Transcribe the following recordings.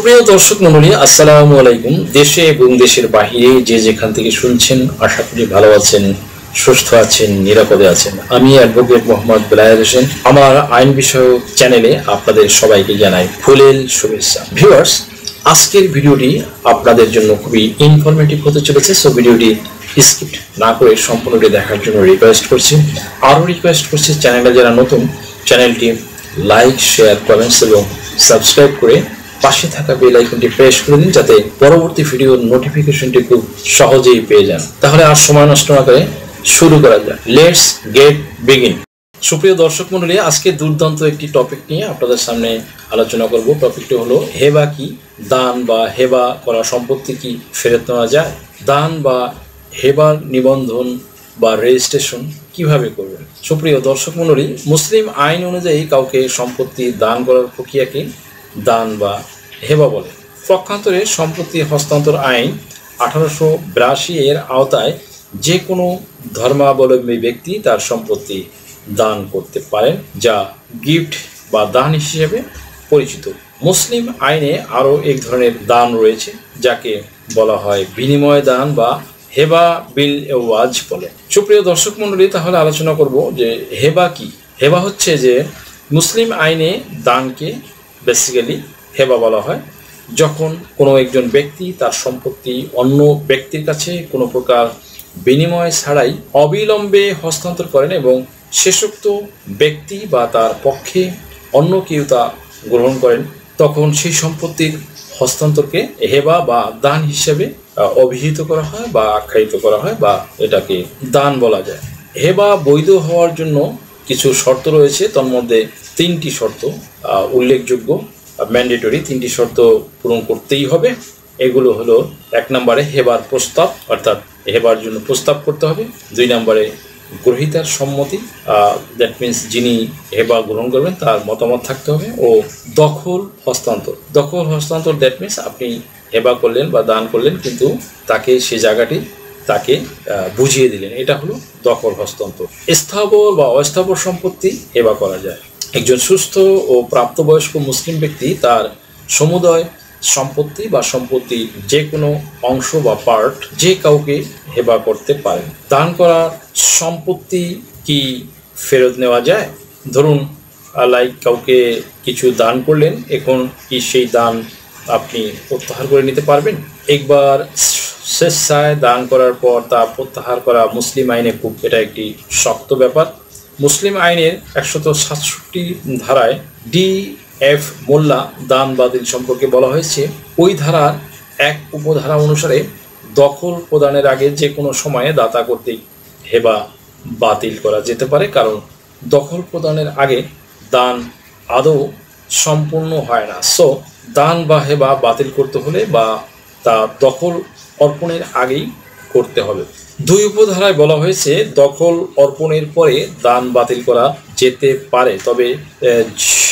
সুপ্রিয় দর্শক মণ্ডলী, আসসালামু আলাইকুম। দেশে এবং দেশের বাহিরে যে যেখান থেকে শুনছেন, আশা করি ভালো আছেন, সুস্থ আছেন, নিরাপদে আছেন। আমি অ্যাডভোকেট মোহাম্মদ বেলায়েত হোসেন। আমার আইন বিষয়ক চ্যানেলে আপনাদের সবাইকে জানাই ফুলেল শুভেচ্ছা। ভিউয়ার্স, আজকের ভিডিওটি আপনাদের জন্য খুবই ইনফরমেটিভ হতে চলেছে। সো ভিডিওটি স্কিপ না করে সম্পূর্ণটি দেখার জন্য রিকোয়েস্ট করছি। আরও রিকোয়েস্ট করছি, চ্যানেলে যারা নতুন, চ্যানেলটি লাইক, শেয়ার, কমেন্টস এবং সাবস্ক্রাইব করে পাশে থাকা বেল আইকনটি প্রেস করে দিন, যাতে পরবর্তী ভিডিওর নোটিফিকেশনটি খুব সহজেই পেয়ে যান। তাহলে আর সময় নষ্ট না করে শুরু করা যাক। Let's get begin. সুপ্রিয় দর্শক মণ্ডলী, আজকে দুর্দান্ত একটি টপিক নিয়ে আপনাদের সামনে আলোচনা করব। টপিকটি হলো হেবা কি, দান বা হেবা করা সম্পত্তি কি ফেরত নেওয়া যায়, দান বা হেবার নিবন্ধন বা রেজিস্ট্রেশন কিভাবে করবেন। সুপ্রিয় দর্শক মণ্ডলী, মুসলিম আইন অনুযায়ী কাউকে সম্পত্তি দান করার প্রক্রিয়াকে দান বা হেবা বলে। পক্ষান্তরে সম্পত্তি হস্তান্তর আইন 1882 এর আওতায় যে কোনো ধর্মাবলম্বী ব্যক্তি তার সম্পত্তি দান করতে পারেন, যা গিফট বা দান হিসেবে পরিচিত। মুসলিম আইনে আরও এক ধরনের দান রয়েছে, যাকে বলা হয় বিনিময় দান বা হেবা বিল এওয়াজ বলে। সুপ্রিয় দর্শক মণ্ডলী, তাহলে আলোচনা করব যে হেবা কি। হেবা হচ্ছে যে মুসলিম আইনে দানকে বেসিক্যালি হেবা বলা হয় যখন কোনো একজন ব্যক্তি তার সম্পত্তি অন্য ব্যক্তির কাছে কোনো প্রকার বিনিময় ছাড়াই অবিলম্বে হস্তান্তর করেন এবং শেষোক্ত ব্যক্তি বা তার পক্ষে অন্য কেউ তা গ্রহণ করেন, তখন সেই সম্পত্তির হস্তান্তরকে হেবা বা দান হিসেবে অভিহিত করা হয় বা আখ্যায়িত করা হয়, বা এটাকে দান বলা যায়। হেবা বৈধ হওয়ার জন্য কিছু শর্ত রয়েছে, তার মধ্যে 3টি শর্ত উল্লেখযোগ্য, ম্যান্ডেটরি 3টি শর্ত পূরণ করতেই হবে। এগুলো হলো: 1 নম্বরে হেবার প্রস্তাব, অর্থাৎ হেবার জন্য প্রস্তাব করতে হবে। 2 নম্বরে গ্রহীতার সম্মতি, দ্যাট মিনস যিনি হেবা গ্রহণ করবেন তার মতামত থাকতে হবে। ও দখল হস্তান্তর, দ্যাট মিনস আপনি হেবা করলেন বা দান করলেন, কিন্তু তাকে সে জায়গাটি তাকে বুঝিয়ে দিলেন, এটা হলো দখল হস্তান্তর। স্থাবর বা অস্থাবর সম্পত্তি হেবা করা যায়। একজন সুস্থ ও প্রাপ্তবয়স্ক মুসলিম ব্যক্তি তার সমুদয় সম্পত্তি বা সম্পত্তির যে কোনো অংশ বা পার্ট যে কাউকে হেবা করতে পারেন। দান করা সম্পত্তি কি ফেরত নেওয়া যায়? ধরুন লাইক কাউকে কিছু দান করলেন, এখন কি সেই দান আপনি প্রত্যাহার করে নিতে পারবেন? একবার স্বেচ্ছায় দান করার পর তা প্রত্যাহার করা মুসলিম আইনে খুব এটা একটি শক্ত ব্যাপার। মুসলিম আইনের 167 ধারায় DF মোল্লা দান বাতিল সম্পর্কে বলা হয়েছে। ওই ধারার 1 উপধারা অনুসারে দখল প্রদানের আগে যে কোনো সময়ে দাতা কর্তৃক হেবা বাতিল করা যেতে পারে, কারণ দখল প্রদানের আগে দান আদৌ সম্পূর্ণ হয় না। সো দান বা হেবা বাতিল করতে হলে বা তা দখল অর্পণের আগেই করতে হবে। 2 উপধারায় বলা হয়েছে দখল অর্পণের পরে দান বাতিল করা যেতে পারে, তবে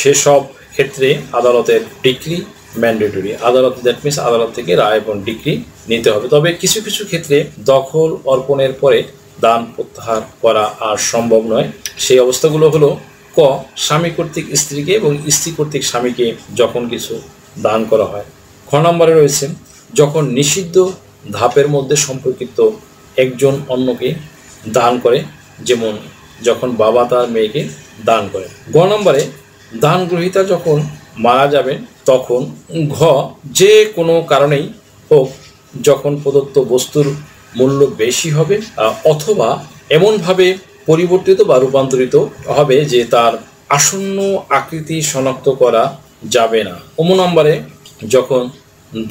সেসব ক্ষেত্রে আদালতের ডিক্রি ম্যান্ডেটরি। আদালত, দ্যাট মিনস আদালত থেকে রায় এবং ডিক্রি নিতে হবে। তবে কিছু কিছু ক্ষেত্রে দখল অর্পণের পরে দান প্রত্যাহার করা আর সম্ভব নয়। সেই অবস্থাগুলো হলো: ক, স্বামী কর্তৃক স্ত্রীকে এবং স্ত্রী কর্তৃক স্বামীকে যখন কিছু দান করা হয়। খ নম্বরে রয়েছে যখন নিষিদ্ধ ধাপের মধ্যে সম্পর্কিত একজন অন্যকে দান করে, যেমন যখন বাবা তার মেয়েকে দান করে। গ নম্বরে দান গ্রহীতা যখন মারা যাবেন তখন। ঘ, যে কোনো কারণেই হোক যখন প্রদত্ত বস্তুর মূল্য বেশি হবে অথবা এমনভাবে পরিবর্তিত বা রূপান্তরিত হবে যে তার আসন্ন আকৃতি শনাক্ত করা যাবে না। নম্বরে যখন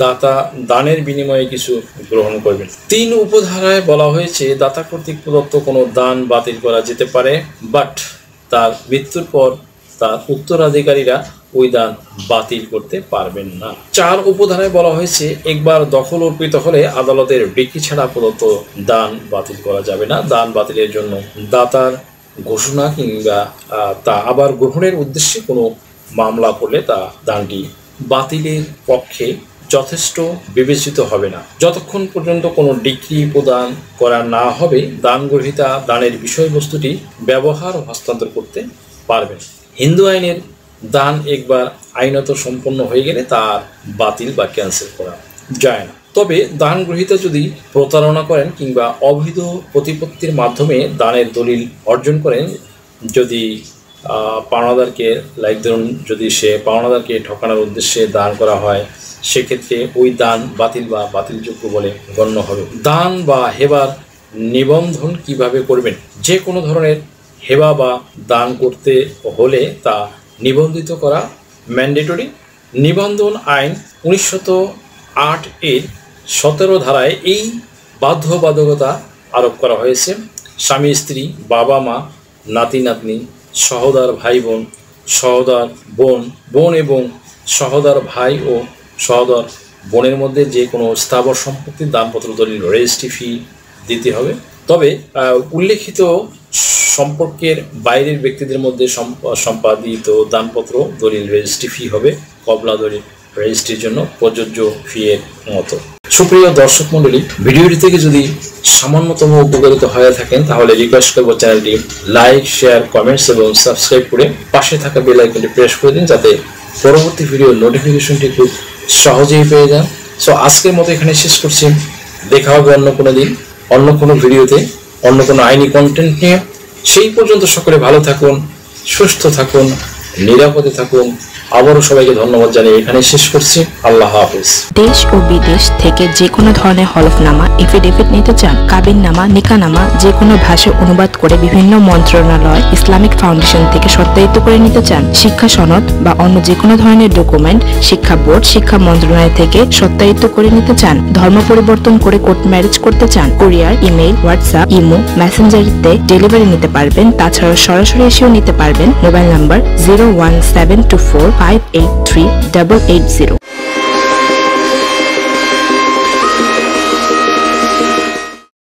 দাতা দানের বিনিময়ে কিছু গ্রহণ করবেন। 3 উপধারায় বলা হয়েছে দাতা কর্তৃক প্রদত্ত কোনো দান বাতিল করা যেতে পারে, বাট তার মৃত্যুর পর তার উত্তরাধিকারীরা ওই দান বাতিল করতে পারবেন না। 4 উপধারায় বলা হয়েছে একবার দখল অর্পিত হলে আদালতের ডিক্রি ছাড়া প্রদত্ত দান বাতিল করা যাবে না। দান বাতিলের জন্য দাতার ঘোষণা কিংবা তা আবার গ্রহণের উদ্দেশ্যে কোনো মামলা করলে তা দানটি বাতিলের পক্ষে যথেষ্ট বিবেচিত হবে না। যতক্ষণ পর্যন্ত কোনো ডিক্রি প্রদান করা না হবে, দান গ্রহীতা দানের বিষয়বস্তুটি ব্যবহার ও হস্তান্তর করতে পারবেন। হিন্দু আইনের দান একবার আইনত সম্পন্ন হয়ে গেলে তার বাতিল বা ক্যান্সেল করা যায় না। তবে দান গ্রহীতা যদি প্রতারণা করেন কিংবা অবৈধ প্রতিপত্তির মাধ্যমে দানের দলিল অর্জন করেন, যদি পাওনাদারকে ধরুন যদি সে পাওনাদারকে ঠকানোর উদ্দেশ্যে দান করা হয়, সেক্ষেত্রে ওই দান বাতিল বা বাতিলযোগ্য বলে গণ্য হবে। দান বা হেবার নিবন্ধন কিভাবে করবেন? যে কোনো ধরনের হেবা বা দান করতে হলে তা নিবন্ধিত করা ম্যান্ডেটরি। নিবন্ধন আইন 1908 এর 17 ধারায় এই বাধ্যবাধকতা আরোপ করা হয়েছে। স্বামী স্ত্রী, বাবা মা, নাতি নাতনি, সহোদর ভাই বোন, সহোদর বোন, বোন এবং সহোদর ভাই ও সহোদর বোনের মধ্যে যে কোনো স্থাবর সম্পত্তির দানপত্র দলিল রেজিস্ট্রি ফি দিতে হবে। তবে উল্লেখিত সম্পর্কের বাইরের ব্যক্তিদের মধ্যে সম্পাদিত দানপত্র দলিল রেজিস্ট্রি ফি হবে কবলা দলিল রেজিস্ট্রির জন্য প্রযোজ্য ফি এর মতো। সুপ্রিয় দর্শক মণ্ডলী, ভিডিওটি থেকে যদি সামান্যতম উপকারিত হয়ে থাকেন তাহলে রিকোয়েস্ট করব চ্যানেলটি লাইক, শেয়ার, কমেন্টস এবং সাবস্ক্রাইব করে পাশে থাকা বেল আইকনটি প্রেস করে দিন, যাতে পরবর্তী ভিডিওর নোটিফিকেশনটি খুব সহজেই পেয়ে যান। সো আজকের মতো এখানে শেষ করছি। দেখা হবে অন্য কোনো দিন, অন্য কোনো ভিডিওতে, অন্য কোনো আইনি কন্টেন্ট নিয়ে। সেই পর্যন্ত সকলে ভালো থাকুন, সুস্থ থাকুন, নিরাপদে থাকুন। আবারও সবাইকে ধন্যবাদ জানিয়ে এখানে শেষ করছি। আল্লাহ হাফেজ। দেশ ও বিদেশ থেকে যে কোনো ধরনের হলফনামা, এফিডেভিট নিতে চান, কাবিননামা, নিকানামা যে কোনো ভাষায় অনুবাদ করে বিভিন্ন মন্ত্রণালয়, ইসলামিক ফাউন্ডেশন থেকে সত্যায়িত করে নিতে চান, শিক্ষা সনদ বা অন্য যে কোনো ধরনের ডকুমেন্ট শিক্ষা বোর্ড, শিক্ষা মন্ত্রণালয় থেকে সত্যায়িত করে নিতে চান, ধর্ম পরিবর্তন করে কোর্ট ম্যারেজ করতে চান, কুরিয়ার, ইমেইল, হোয়াটসঅ্যাপ, ইমো, মেসেঞ্জারিতে ডেলিভারি নিতে পারবেন। তাছাড়া সরাসরি এসেও নিতে পারবেন। Mobile number 01724583880।